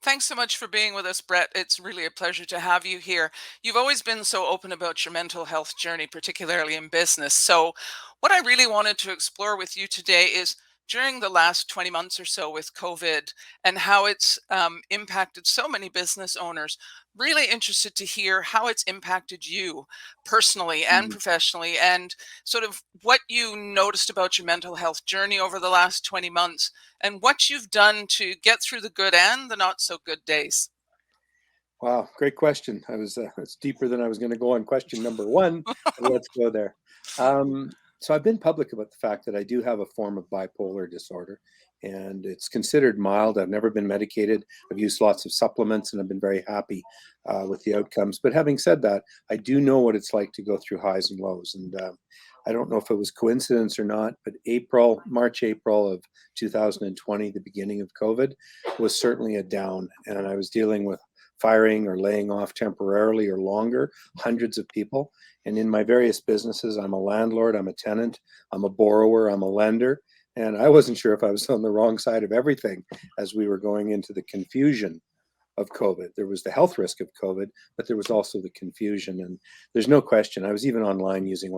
Thanks so much for being with us, Brett. It's really a pleasure to have you here. You've always been so open about your mental health journey, particularly in business. So, what I really wanted to explore with you today is during the last 20 months or so with COVID and how it's impacted so many business owners. Really interested to hear how it's impacted you personally and Mm. professionally, and sort of what you noticed about your mental health journey over the last 20 months and what you've done to get through the good and the not so good days. Wow, great question. It's deeper than I was going to go on question number one, but let's go there. So I've been public about the fact that I do have a form of bipolar disorder, and it's considered mild. I've never been medicated. I've used lots of supplements, and I've been very happy with the outcomes. But having said that, I do know what it's like to go through highs and lows, and I don't know if it was coincidence or not, but March, April of 2020, the beginning of COVID, was certainly a down, and I was dealing with firing or laying off temporarily or longer, hundreds of people. And in my various businesses, I'm a landlord, I'm a tenant, I'm a borrower, I'm a lender. And I wasn't sure if I was on the wrong side of everything as we were going into the confusion of COVID. There was the health risk of COVID, but there was also the confusion. And there's no question. I was even online using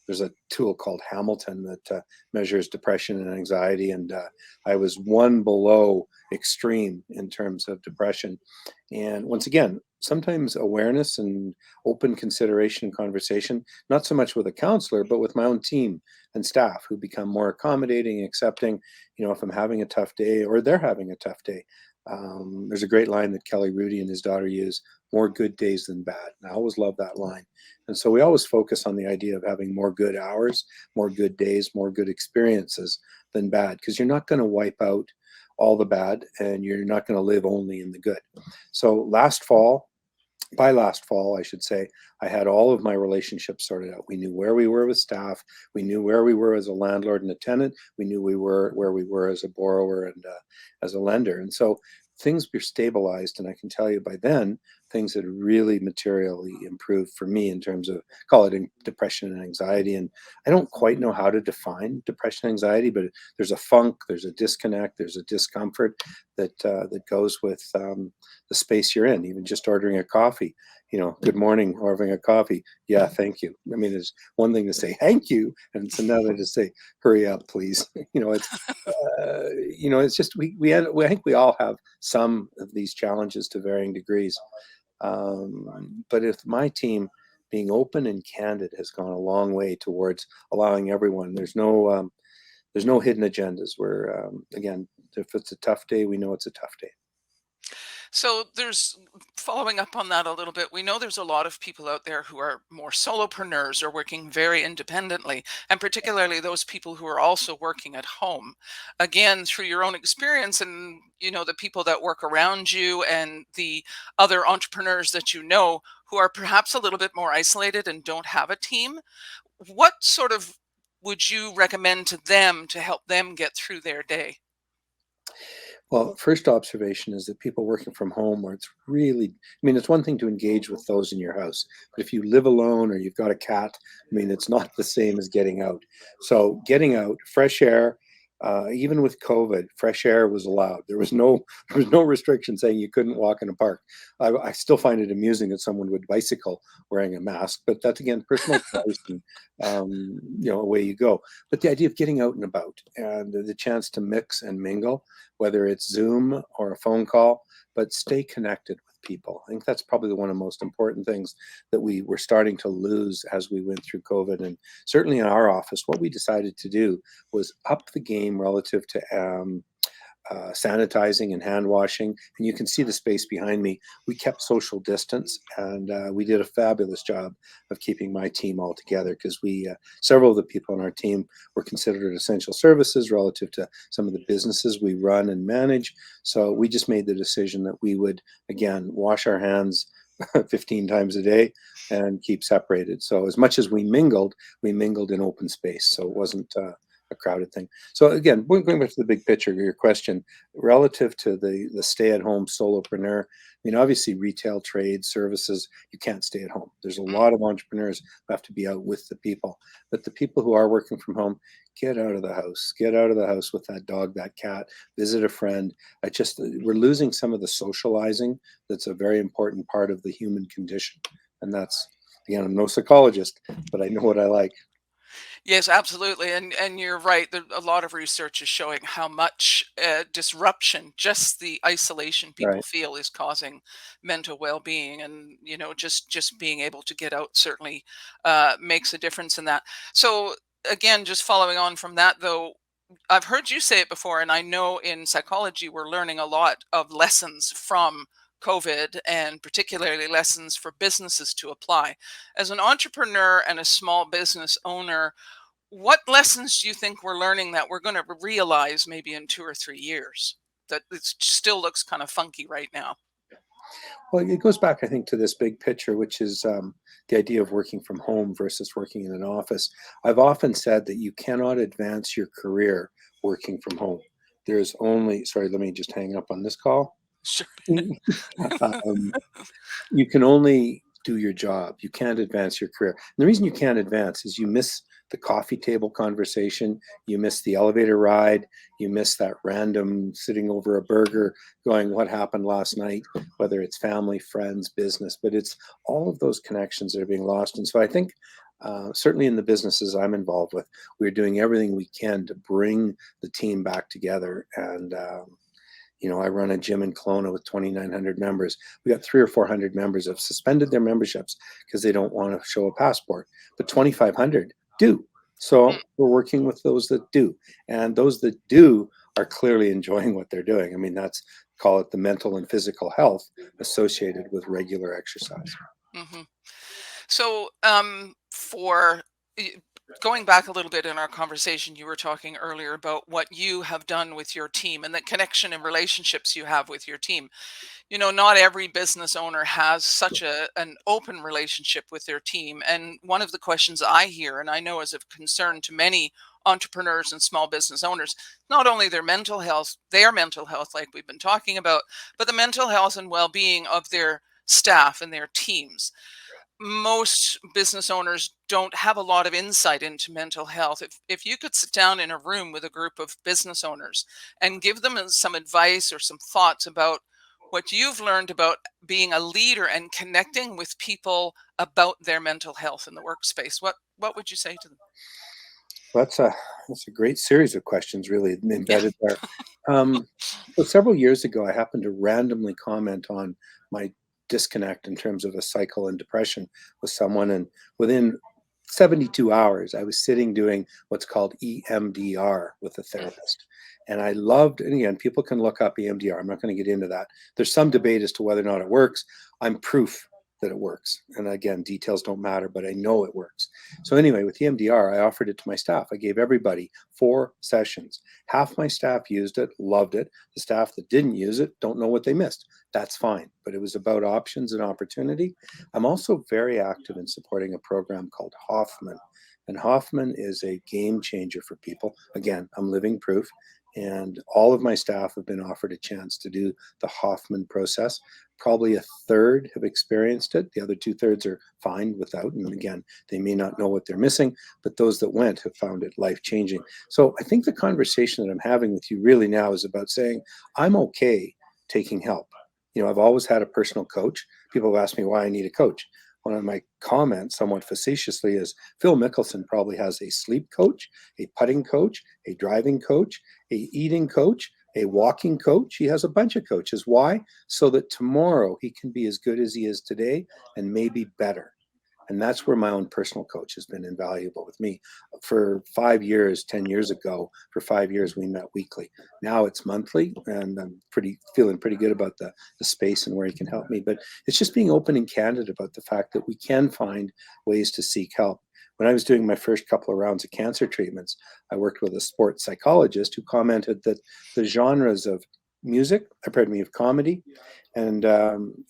there's a tool called Hamilton that measures depression and anxiety. And I was one below extreme in terms of depression. And once again, sometimes awareness and open consideration and conversation, not so much with a counselor, but with my own team and staff who become more accommodating, accepting, if I'm having a tough day or they're having a tough day. There's a great line that Kelly Rudy and his daughter use: more good days than bad. And I always love that line. And so we always focus on the idea of having more good hours, more good days, more good experiences than bad, because you're not going to wipe out all the bad and you're not going to live only in the good. So by last fall, I should say, I had all of my relationships sorted out. We knew where we were with staff. We knew where we were as a landlord and a tenant. We knew where we were as a borrower and as a lender. And so things were stabilized. And I can tell you by then, things had really materially improved for me in terms of, call it depression and anxiety. And I don't quite know how to define depression and anxiety, but there's a funk, there's a disconnect, there's a discomfort that goes with the space you're in. Even just ordering a coffee, good morning, or having a coffee. Yeah, thank you. I mean, it's one thing to say thank you, and it's another to say hurry up, please. It's just I think we all have some of these challenges to varying degrees. But if my team being open and candid has gone a long way towards allowing everyone. There's no hidden agendas. Where again, if it's a tough day, we know it's a tough day. So there's following up on that a little bit. We know there's a lot of people out there who are more solopreneurs or working very independently, and particularly those people who are also working at home. Again, through your own experience and the people that work around you and the other entrepreneurs that you know who are perhaps a little bit more isolated and don't have a team, what sort of would you recommend to them to help them get through their day? Well, first observation is that people working from home, where it's really, I mean, it's one thing to engage with those in your house, but if you live alone or you've got a cat, I mean, it's not the same as getting out. So getting out, fresh air, even with COVID, fresh air was allowed. There was no restriction saying you couldn't walk in a park. I still find it amusing that someone would bicycle wearing a mask, but that's again personal choice, and away you go. But the idea of getting out and about and the chance to mix and mingle, whether it's Zoom or a phone call, but stay connected with people. I think that's probably one of the most important things that we were starting to lose as we went through COVID. And certainly in our office, what we decided to do was up the game relative to sanitizing and hand washing. And you can see the space behind me. We kept social distance, and we did a fabulous job of keeping my team all together, because several of the people on our team were considered essential services relative to some of the businesses we run and manage. So we just made the decision that we would, again, wash our hands 15 times a day and keep separated. So as much as we mingled in open space. So it wasn't a crowded thing. So again, going back to the big picture of your question, relative to the stay-at-home solopreneur, I mean, obviously retail, trade, services, you can't stay at home. There's a Mm. lot of entrepreneurs who have to be out with the people. But the people who are working from home, get out of the house. Get out of the house with that dog, that cat, visit a friend. We're losing some of the socializing that's a very important part of the human condition. And that's, again, I'm no psychologist, but I know what I like. Yes, absolutely, and you're right. There, a lot of research is showing how much disruption just the isolation people Right. feel is causing mental well-being, and just being able to get out certainly makes a difference in that. So again, just following on from that, though, I've heard you say it before, and I know in psychology we're learning a lot of lessons from COVID, and particularly lessons for businesses to apply. As an entrepreneur and a small business owner, what lessons do you think we're learning that we're going to realize maybe in 2 or 3 years that it still looks kind of funky right now? Well, it goes back, I think, to this big picture, which is the idea of working from home versus working in an office. I've often said that you cannot advance your career working from home. There's only, sorry, let me just hang up on this call. Sure. um, you can only do your job. You can't advance your career. And the reason you can't advance is you miss the coffee table conversation, you miss the elevator ride, you miss that random sitting over a burger going, what happened last night, whether it's family, friends, business, but it's all of those connections that are being lost. And so I think certainly in the businesses I'm involved with, we're doing everything we can to bring the team back together. And I run a gym in Kelowna with 2,900 members. We got 300 or 400 members have suspended their memberships because they don't want to show a passport, but 2,500 do. Mm. So we're working with those that do, and those that do are clearly enjoying what they're doing. I mean, that's, call it, the mental and physical health associated with regular exercise. Hmm. So, for y- going back a little bit in our conversation, you were talking earlier about what you have done with your team and the connection and relationships you have with your team. Not every business owner has such an open relationship with their team. And one of the questions I hear, and I know is of concern to many entrepreneurs and small business owners, not only their mental health, like we've been talking about, but the mental health and well-being of their staff and their teams. Most business owners don't have a lot of insight into mental health. If you could sit down in a room with a group of business owners and give them some advice or some thoughts about what you've learned about being a leader and connecting with people about their mental health in the workspace, what would you say to them? That's a great series of questions, really Yeah. embedded there. Um, so several years ago, I happened to randomly comment on my disconnect in terms of a cycle and depression with someone, and within 72 hours, I was sitting doing what's called EMDR with a Mm. therapist. And I loved, and again, people can look up EMDR. I'm not going to get into that. There's some debate as to whether or not it works. I'm proof that it works. And again, details don't matter, but I know it works. So anyway, with EMDR, I offered it to my staff. I gave everybody 4 sessions. Half my staff used it, loved it. The staff that didn't use it don't know what they missed. That's fine. But it was about options and opportunity. I'm also very active in supporting a program called Hoffman. And Hoffman is a game changer for people. Again, I'm living proof. And all of my staff have been offered a chance to do the Hoffman process. Probably a third have experienced it. The other 2/3 are fine without. And again, they may not know what they're missing, but those that went have found it life changing. So I think the conversation that I'm having with you really now is about saying, I'm okay taking help. I've always had a personal coach. People have asked me why I need a coach. One of my comments, somewhat facetiously, is Phil Mickelson probably has a sleep coach, a putting coach, a driving coach, a eating coach, a walking coach. He has a bunch of coaches. Why? So that tomorrow he can be as good as he is today and maybe better. And that's where my own personal coach has been invaluable with me. For 5 years, 10 years ago, for 5 years, we met weekly. Now it's monthly, and I'm feeling pretty good about the space and where he can help me. But it's just being open and candid about the fact that we can find ways to seek help. When I was doing my first couple of rounds of cancer treatments, I worked with a sports psychologist who commented that the genres of music, pardon me, of comedy and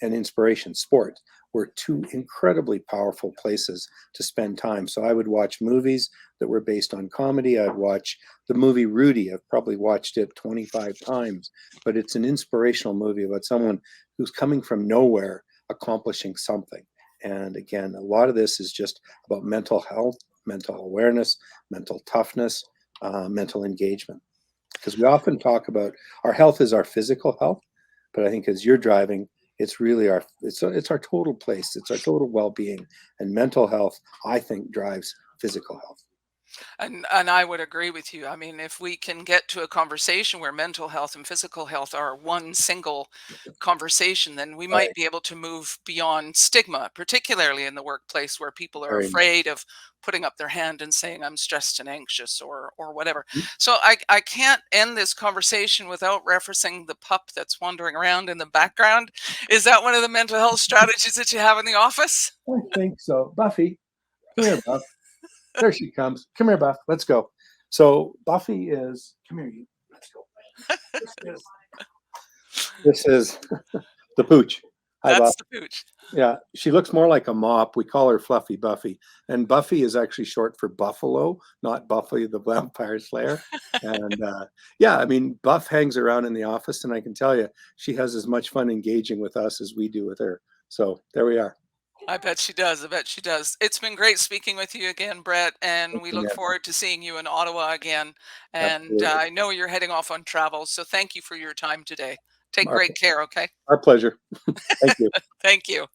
inspiration, sport, were two incredibly powerful places to spend time. So I would watch movies that were based on comedy. I'd watch the movie Rudy. I've probably watched it 25 times, but it's an inspirational movie about someone who's coming from nowhere, accomplishing something. And again, a lot of this is just about mental health, mental awareness, mental toughness, mental engagement. Because we often talk about our health is our physical health, but I think as you're driving, it's really our total place. It's our total well-being, and mental health, I think, drives physical health. And I would agree with you. I mean, if we can get to a conversation where mental health and physical health are one single conversation, then we might Right. be able to move beyond stigma, particularly in the workplace where people are Very much. afraid of putting up their hand and saying I'm stressed and anxious or whatever. Mm. So I can't end this conversation without referencing the pup that's wandering around in the background. Is that one of the mental health strategies that you have in the office? I think so. Buffy, come here, Buff. There she comes. Come here, Buff. Let's go. So Buffy is, come here, you. Let's go. This is, this is the pooch. Hi, Buff. That's the pooch. Yeah, she looks more like a mop. We call her Fluffy Buffy. And Buffy is actually short for Buffalo, not Buffy the Vampire Slayer. And yeah, I mean, Buff hangs around in the office, and I can tell you, she has as much fun engaging with us as we do with her. So there we are. I bet she does. I bet she does. It's been great speaking with you again, Brett, and Thanks we look again. forward to seeing you in Ottawa again. And Absolutely. I know you're heading off on travel, so thank you for your time today. Take Our, great care, okay? our pleasure. Thank you. Thank you.